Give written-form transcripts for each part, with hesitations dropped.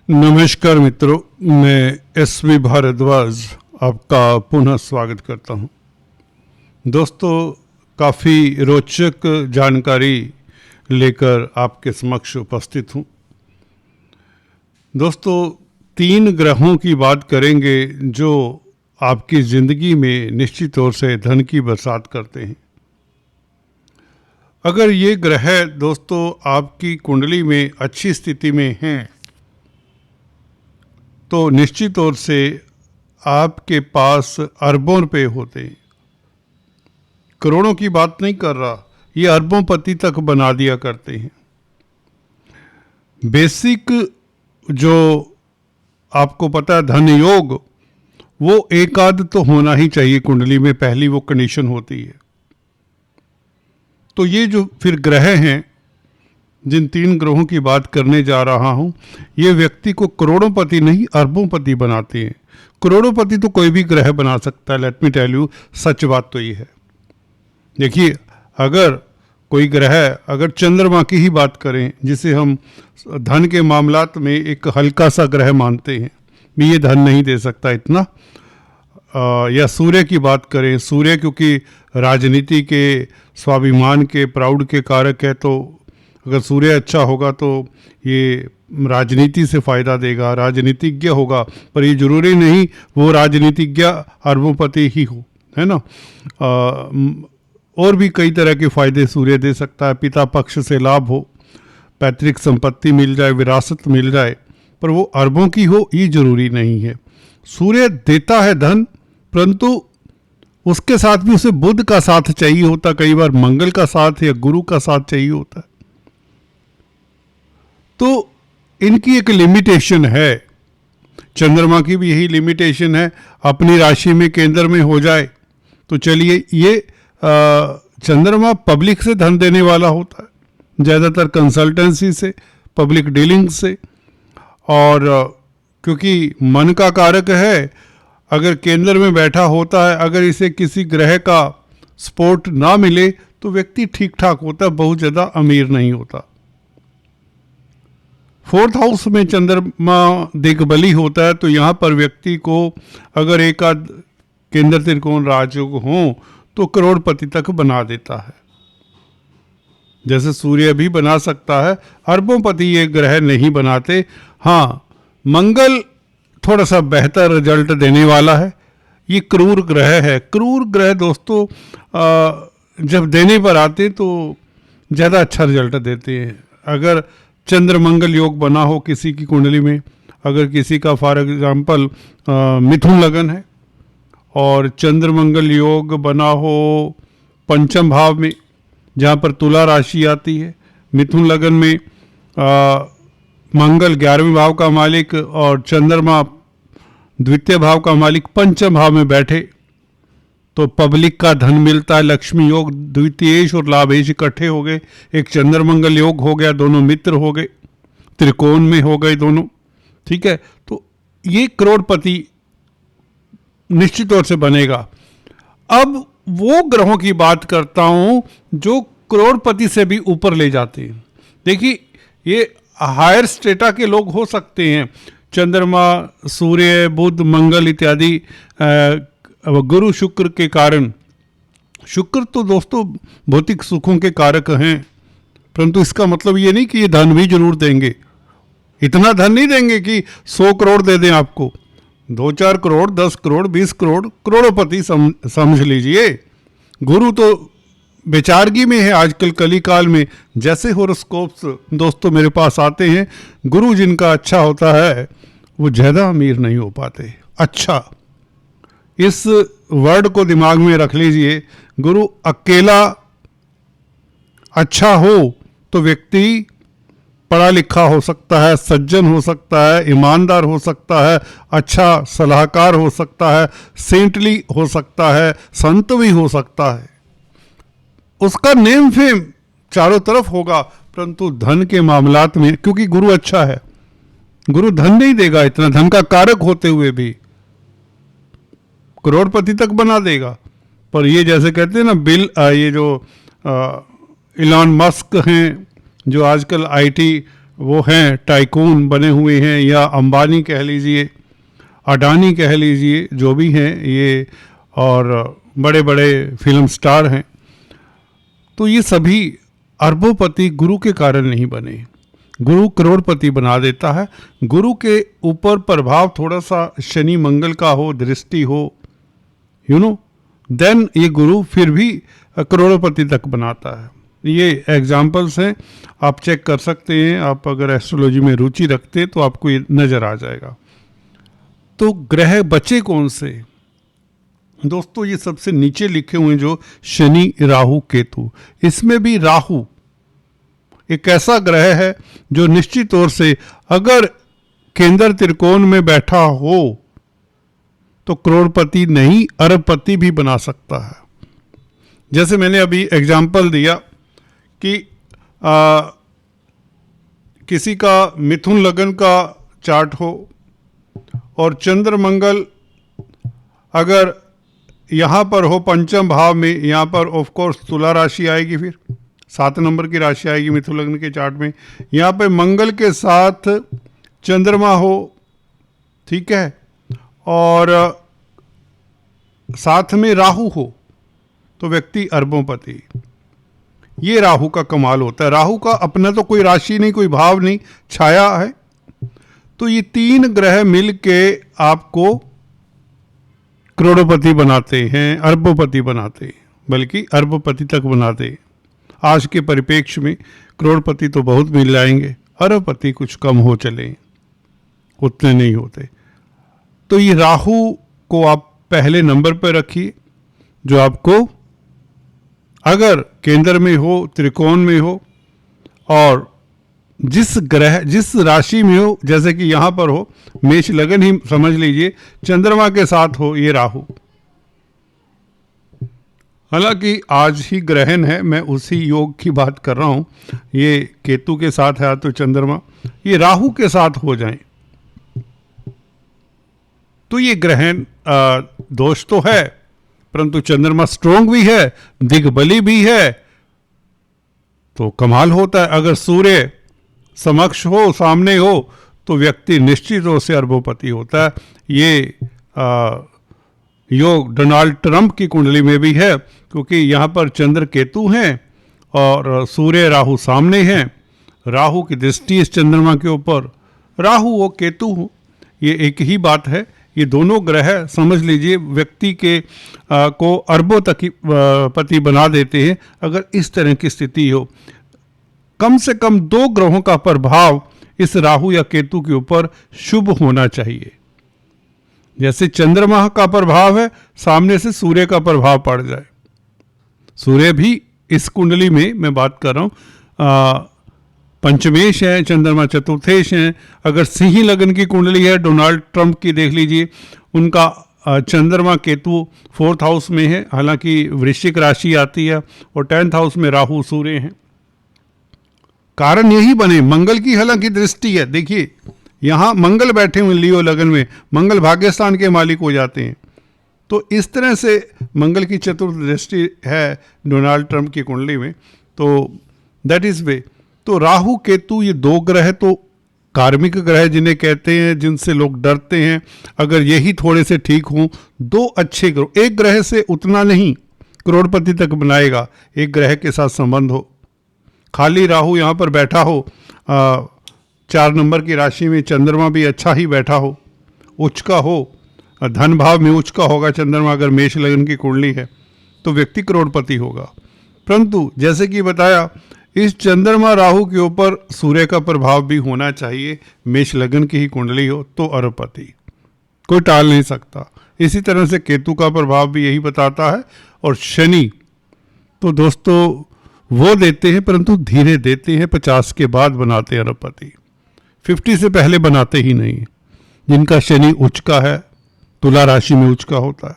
नमस्कार मित्रों, मैं एसवी भारद्वाज आपका पुनः स्वागत करता हूं। दोस्तों, काफ़ी रोचक जानकारी लेकर आपके समक्ष उपस्थित हूं। दोस्तों, 3 ग्रहों की बात करेंगे जो आपकी ज़िंदगी में निश्चित तौर से धन की बरसात करते हैं। अगर ये ग्रह दोस्तों आपकी कुंडली में अच्छी स्थिति में हैं तो निश्चित तौर से आपके पास अरबों रुपए होते हैं। करोड़ों की बात नहीं कर रहा, ये अरबों पति तक बना दिया करते हैं। बेसिक जो आपको पता है धन योग, वो एक आध तो होना ही चाहिए कुंडली में, पहली वो कंडीशन होती है। तो ये जो फिर ग्रह हैं, जिन 3 ग्रहों की बात करने जा रहा हूं, ये व्यक्ति को करोड़ोंपति नहीं अरबोंपति बनाते हैं। करोड़ोंपति तो कोई भी ग्रह बना सकता है, लेट मी टेल यू, सच बात तो ये है। देखिए, अगर कोई ग्रह, अगर चंद्रमा की ही बात करें, जिसे हम धन के मामलात में एक हल्का सा ग्रह मानते हैं, भी ये धन नहीं दे सकता इतना, या सूर्य की बात करें, सूर्य क्योंकि राजनीति के, स्वाभिमान के, प्राउड के कारक है, तो अगर सूर्य अच्छा होगा तो ये राजनीति से फ़ायदा देगा, राजनीतिज्ञ होगा, पर ये जरूरी नहीं वो राजनीतिज्ञ अरबोंपति ही हो, है ना। और भी कई तरह के फ़ायदे सूर्य दे सकता है। पिता पक्ष से लाभ हो, पैतृक संपत्ति मिल जाए, विरासत मिल जाए, पर वो अरबों की हो ये जरूरी नहीं है। सूर्य देता है धन, परंतु उसके साथ भी उसे बुध का साथ चाहिए होता, कई बार मंगल का साथ या गुरु का साथ चाहिए होता है। तो इनकी एक लिमिटेशन है। चंद्रमा की भी यही लिमिटेशन है, अपनी राशि में केंद्र में हो जाए तो चलिए। ये चंद्रमा पब्लिक से धन देने वाला होता है, ज़्यादातर कंसल्टेंसी से, पब्लिक डीलिंग से, और क्योंकि मन का कारक है, अगर केंद्र में बैठा होता है, अगर इसे किसी ग्रह का सपोर्ट ना मिले तो व्यक्ति ठीक ठाक होता है, बहुत ज़्यादा अमीर नहीं होता। 4th हाउस में चंद्रमा दिग्बली होता है, तो यहाँ पर व्यक्ति को अगर एक आध केंद्र त्रिकोण राजयोग हों तो करोड़पति तक बना देता है। जैसे सूर्य भी बना सकता है, अरबोंपति ये ग्रह नहीं बनाते। हाँ, मंगल थोड़ा सा बेहतर रिजल्ट देने वाला है। ये क्रूर ग्रह है। क्रूर ग्रह दोस्तों जब देने पर आते तो ज़्यादा अच्छा रिजल्ट देते हैं। अगर चंद्र मंगल योग बना हो किसी की कुंडली में, अगर किसी का फॉर एग्जाम्पल मिथुन लगन है और चंद्र मंगल योग बना हो पंचम भाव में, जहाँ पर तुला राशि आती है, मिथुन लगन में मंगल 11वें भाव का मालिक और चंद्रमा द्वितीय भाव का मालिक पंचम भाव में बैठे, तो पब्लिक का धन मिलता है। लक्ष्मी योग, द्वितीयेश और लाभेश इकट्ठे हो गए, एक चंद्र मंगल योग हो गया, दोनों मित्र हो गए, त्रिकोण में हो गए दोनों, ठीक है। तो ये करोड़पति निश्चित तौर से बनेगा। अब वो ग्रहों की बात करता हूं जो करोड़पति से भी ऊपर ले जाते हैं। देखिए, ये हायर स्टेटा के लोग हो सकते हैं, चंद्रमा, सूर्य, बुध, मंगल इत्यादि, गुरु शुक्र के कारण। शुक्र तो दोस्तों भौतिक सुखों के कारक हैं, परंतु इसका मतलब ये नहीं कि ये धन भी जरूर देंगे। इतना धन नहीं देंगे कि 100 करोड़ दे दें आपको, 2-4 करोड़, 10 करोड़, 20 करोड़, करोड़पति समझ लीजिए। गुरु तो बेचारगी में है आजकल कली काल में। जैसे होरोस्कोप्स दोस्तों मेरे पास आते हैं, गुरु जिनका अच्छा होता है वो ज़्यादा अमीर नहीं हो पाते। अच्छा, इस वर्ड को दिमाग में रख लीजिए। गुरु अकेला अच्छा हो तो व्यक्ति पढ़ा लिखा हो सकता है, सज्जन हो सकता है, ईमानदार हो सकता है, अच्छा सलाहकार हो सकता है, सेंटली हो सकता है, संत भी हो सकता है, उसका नेम फेम चारों तरफ होगा। परंतु धन के मामलात में, क्योंकि गुरु अच्छा है, गुरु धन नहीं देगा इतना, धन का कारक होते हुए भी करोड़पति तक बना देगा। पर ये जैसे कहते हैं ना, ये जो इलॉन मस्क हैं, जो आजकल IT वो हैं टाइकून बने हुए हैं, या अंबानी कह लीजिए, अडानी कह लीजिए, जो भी हैं ये, और बड़े बड़े फिल्म स्टार हैं, तो ये सभी अरबोपति गुरु के कारण नहीं बने। गुरु करोड़पति बना देता है। गुरु के ऊपर प्रभाव थोड़ा सा शनि मंगल का हो, दृष्टि हो, देन ये गुरु फिर भी करोड़पति तक बनाता है। ये एग्जाम्पल्स हैं, आप चेक कर सकते हैं। आप अगर एस्ट्रोलॉजी में रुचि रखते हैं तो आपको ये नज़र आ जाएगा। तो ग्रह बचे कौन से दोस्तों? ये सबसे नीचे लिखे हुए जो शनि, राहु, केतु। इसमें भी राहु एक ऐसा ग्रह है जो निश्चित तौर से अगर केंद्र त्रिकोण में बैठा हो तो करोड़पति नहीं, अरबपति भी बना सकता है। जैसे मैंने अभी एग्जाम्पल दिया कि किसी का मिथुन लगन का चार्ट हो और चंद्र मंगल अगर यहाँ पर हो पंचम भाव में, यहाँ पर ऑफ कोर्स तुला राशि आएगी, फिर 7 नंबर की राशि आएगी मिथुन लग्न के चार्ट में। यहाँ पे मंगल के साथ चंद्रमा हो, ठीक है, और साथ में राहु हो, तो व्यक्ति अरबोपति। ये राहु का कमाल होता है। राहु का अपना तो कोई राशि नहीं, कोई भाव नहीं, छाया है। तो ये 3 ग्रह मिलके आपको करोड़पति बनाते हैं, अरबोपति बनाते हैं, बल्कि अरबपति तक बनाते हैं। आज के परिप्रेक्ष्य में करोड़पति तो बहुत मिल जाएंगे, अरबपति कुछ कम हो चले, उतने नहीं होते। तो ये राहु को आप पहले नंबर पर रखिए, जो आपको अगर केंद्र में हो, त्रिकोण में हो, और जिस ग्रह जिस राशि में हो, जैसे कि यहाँ पर हो मेष लगन ही समझ लीजिए, चंद्रमा के साथ हो ये राहु। हालांकि आज ही ग्रहण है, मैं उसी योग की बात कर रहा हूँ। ये केतु के साथ है तो चंद्रमा, ये राहु के साथ हो जाए तो ये ग्रहण दोष तो है, परंतु चंद्रमा स्ट्रोंग भी है, दिग्बली भी है, तो कमाल होता है। अगर सूर्य समक्ष हो, सामने हो, तो व्यक्ति निश्चित रूप से अरबोपति होता है। ये योग डोनाल्ड ट्रंप की कुंडली में भी है, क्योंकि यहाँ पर चंद्र केतु हैं और सूर्य राहु सामने हैं। राहु की दृष्टि इस चंद्रमा के ऊपर, राहु हो केतु हो, ये एक ही बात है। ये दोनों ग्रह समझ लीजिए व्यक्ति के को अरबों तक पति बना देते हैं अगर इस तरह की स्थिति हो। कम से कम 2 ग्रहों का प्रभाव इस राहु या केतु के ऊपर शुभ होना चाहिए। जैसे चंद्रमा का प्रभाव है, सामने से सूर्य का प्रभाव पड़ जाए। सूर्य भी इस कुंडली में मैं बात कर रहा हूँ पंचमेश है, चंद्रमा चतुर्थेश है। अगर सिंह लगन की कुंडली है, डोनाल्ड ट्रंप की देख लीजिए, उनका चंद्रमा केतु 4th हाउस में है, हालांकि वृश्चिक राशि आती है, और 10th हाउस में राहु सूर्य हैं। कारण यही बने, मंगल की हालांकि दृष्टि है। देखिए यहाँ मंगल बैठे हुए लियो लगन में, मंगल भाग्यस्थान के मालिक हो जाते हैं। तो इस तरह से मंगल की चतुर्थ दृष्टि है डोनाल्ड ट्रंप की कुंडली में, तो दैट इज वे। तो राहु केतु ये 2 ग्रह तो कार्मिक ग्रह जिन्हें कहते हैं, जिनसे लोग डरते हैं। अगर यही थोड़े से ठीक हों, 2 अच्छे ग्रह, एक ग्रह से उतना नहीं करोड़पति तक बनाएगा, एक ग्रह के साथ संबंध हो। खाली राहु यहाँ पर बैठा हो, 4 नंबर की राशि में चंद्रमा भी अच्छा ही बैठा हो, उच्च का हो, धन भाव में उच्च का होगा चंद्रमा, अगर मेष लगन की कुंडली है तो व्यक्ति करोड़पति होगा। परंतु जैसे कि बताया, इस चंद्रमा राहु के ऊपर सूर्य का प्रभाव भी होना चाहिए। मेष लगन की ही कुंडली हो तो अरबपति, कोई टाल नहीं सकता। इसी तरह से केतु का प्रभाव भी यही बताता है। और शनि तो दोस्तों वो देते हैं, परंतु धीरे देते हैं, 50 के बाद बनाते हैं अरबपति, 50 से पहले बनाते ही नहीं। जिनका शनि उच्च का है, तुला राशि में उच्च का होता है,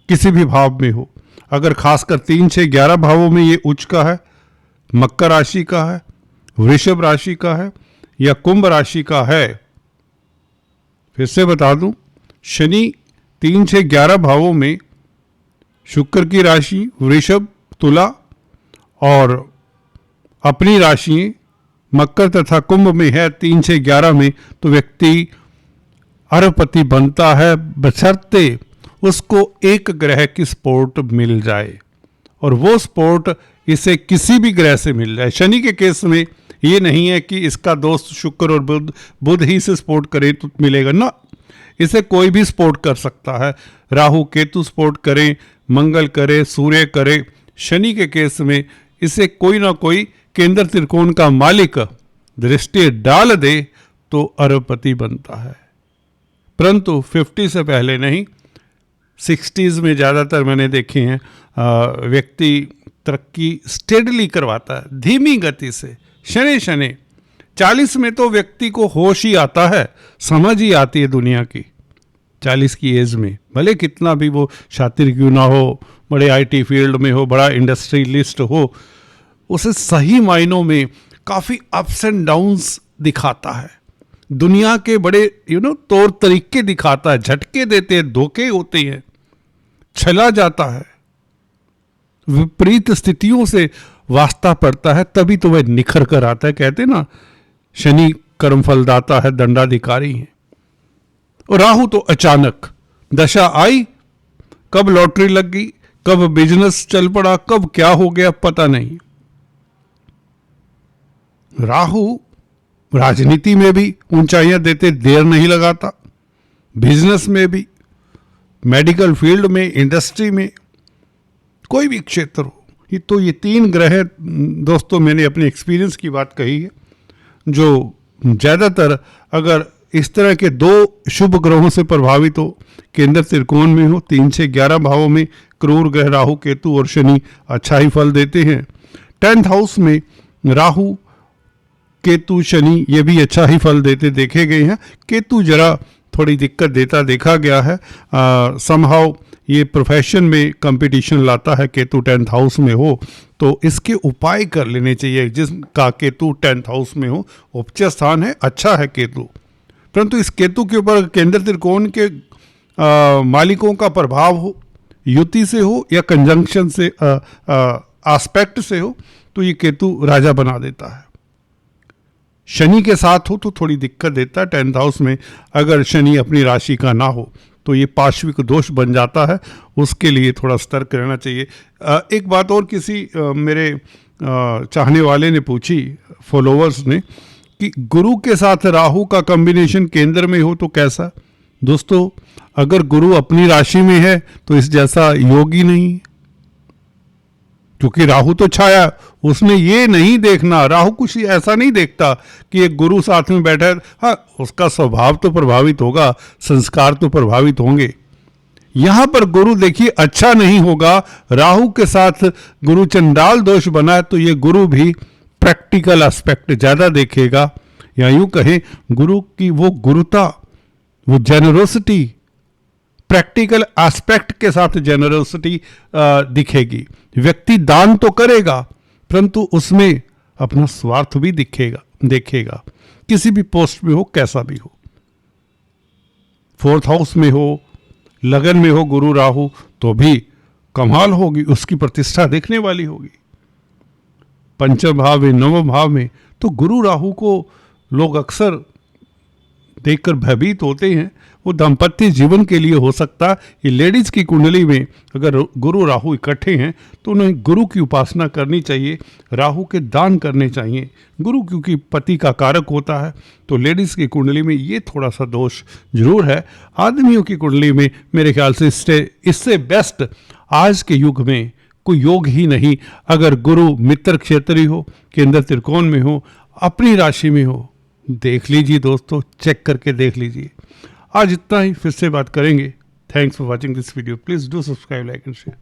किसी भी भाव में हो, अगर खासकर 3, 6, 11 भावों में ये उच्च का है, मकर राशि का है, वृषभ राशि का है, या कुंभ राशि का है। फिर से बता दूं, शनि 3, 6, 11 भावों में शुक्र की राशि वृषभ, तुला और अपनी राशि मकर तथा कुंभ में है 3 से 11 में, तो व्यक्ति अरबपति बनता है, बशर्ते उसको एक ग्रह की सपोर्ट मिल जाए, और वो सपोर्ट इसे किसी भी ग्रह से मिल जाए। शनि के केस में ये नहीं है कि इसका दोस्त शुक्र और बुध ही से सपोर्ट करे तो मिलेगा ना, इसे कोई भी सपोर्ट कर सकता है। राहु केतु सपोर्ट करें, मंगल करे, सूर्य करे। शनि के केस में इसे कोई ना कोई केंद्र त्रिकोण का मालिक दृष्टि डाल दे तो अरबपति बनता है, परंतु 50 से पहले नहीं। 60s में ज़्यादातर मैंने देखे हैं व्यक्ति तरक्की स्टेडली करवाता है, धीमी गति से, शनि शनि। 40 में तो व्यक्ति को होश ही आता है, समझ ही आती है दुनिया की। 40 की एज में भले कितना भी वो शातिर क्यों ना हो, बड़े IT फील्ड में हो, बड़ा इंडस्ट्रियलिस्ट हो, उसे सही मायनों में काफ़ी अप्स एंड डाउन्स दिखाता है, दुनिया के बड़े तौर तरीके दिखाता है, झटके देते हैं, धोखे होते हैं, छला जाता है, विपरीत स्थितियों से वास्ता पड़ता है, तभी तो वह निखर कर आता है। कहते ना शनि कर्मफलदाता है, दंडाधिकारी है। और राहु तो अचानक दशा आई, कब लॉटरी लग गई, कब बिजनेस चल पड़ा, कब क्या हो गया पता नहीं। राहु राजनीति में भी ऊंचाइयां देते देर नहीं लगाता, बिजनेस में भी, मेडिकल फील्ड में, इंडस्ट्री में, कोई भी क्षेत्र हो। ये 3 ग्रह दोस्तों, मैंने अपने एक्सपीरियंस की बात कही है, जो ज़्यादातर अगर इस तरह के 2 शुभ ग्रहों से प्रभावित हो, केंद्र त्रिकोण में हो, 3 से 11 भावों में क्रूर ग्रह राहु केतु और शनि अच्छा ही फल देते हैं। 10th हाउस में राहु केतु शनि ये भी अच्छा ही फल देते देखे गए हैं। केतु जरा थोड़ी दिक्कत देता देखा गया है, समहाउ ये प्रोफेशन में कंपटीशन लाता है। केतु 10th हाउस में हो तो इसके उपाय कर लेने चाहिए। जिसका केतु 10th हाउस में हो, उच्च स्थान है, अच्छा है केतु, परंतु इस केतु के ऊपर केंद्र त्रिकोण के मालिकों का प्रभाव हो, युति से हो या कंजंक्शन से, एस्पेक्ट से हो, तो ये केतु राजा बना देता है। शनि के साथ हो तो थोड़ी दिक्कत देता है। 10th हाउस में अगर शनि अपनी राशि का ना हो तो ये पार्श्विक दोष बन जाता है, उसके लिए थोड़ा सतर्क रहना चाहिए। एक बात और किसी मेरे चाहने वाले ने पूछी, फॉलोअर्स ने, कि गुरु के साथ राहु का कॉम्बिनेशन केंद्र में हो तो कैसा। दोस्तों, अगर गुरु अपनी राशि में है तो इस जैसा योग ही नहीं है, क्योंकि राहु तो छाया, उसने ये नहीं देखना, राहु कुछ ऐसा नहीं देखता कि एक गुरु साथ में बैठा है। हाँ, उसका स्वभाव तो प्रभावित होगा, संस्कार तो प्रभावित होंगे। यहां पर गुरु देखिए अच्छा नहीं होगा, राहु के साथ गुरु चंडाल दोष बना है, तो ये गुरु भी प्रैक्टिकल एस्पेक्ट ज्यादा देखेगा, या यूं कहें गुरु की वो गुरुता, वो जेनरोसिटी, प्रैक्टिकल एस्पेक्ट के साथ जेनरोसिटी दिखेगी। व्यक्ति दान तो करेगा, परंतु उसमें अपना स्वार्थ भी देखेगा, किसी भी पोस्ट में हो, कैसा भी हो। 4th हाउस में हो, लगन में हो गुरु राहु, तो भी कमाल होगी, उसकी प्रतिष्ठा देखने वाली होगी। 5th भाव में, 9वें भाव में तो गुरु राहु को लोग अक्सर देखकर भयभीत होते हैं। वो दाम्पत्य जीवन के लिए हो सकता है। ये लेडीज की कुंडली में अगर गुरु राहु इकट्ठे हैं तो उन्हें गुरु की उपासना करनी चाहिए, राहु के दान करने चाहिए। गुरु क्योंकि पति का कारक होता है, तो लेडीज की कुंडली में ये थोड़ा सा दोष जरूर है। आदमियों की कुंडली में मेरे ख्याल से इससे बेस्ट आज के युग में कोई योग ही नहीं। अगर गुरु मित्र क्षेत्री हो, केंद्र त्रिकोण में हो, अपनी राशि में हो, देख लीजिए दोस्तों, चेक करके देख लीजिए। आज इतना ही, फिर से बात करेंगे। Thanks for watching this video. Please do subscribe, like and share.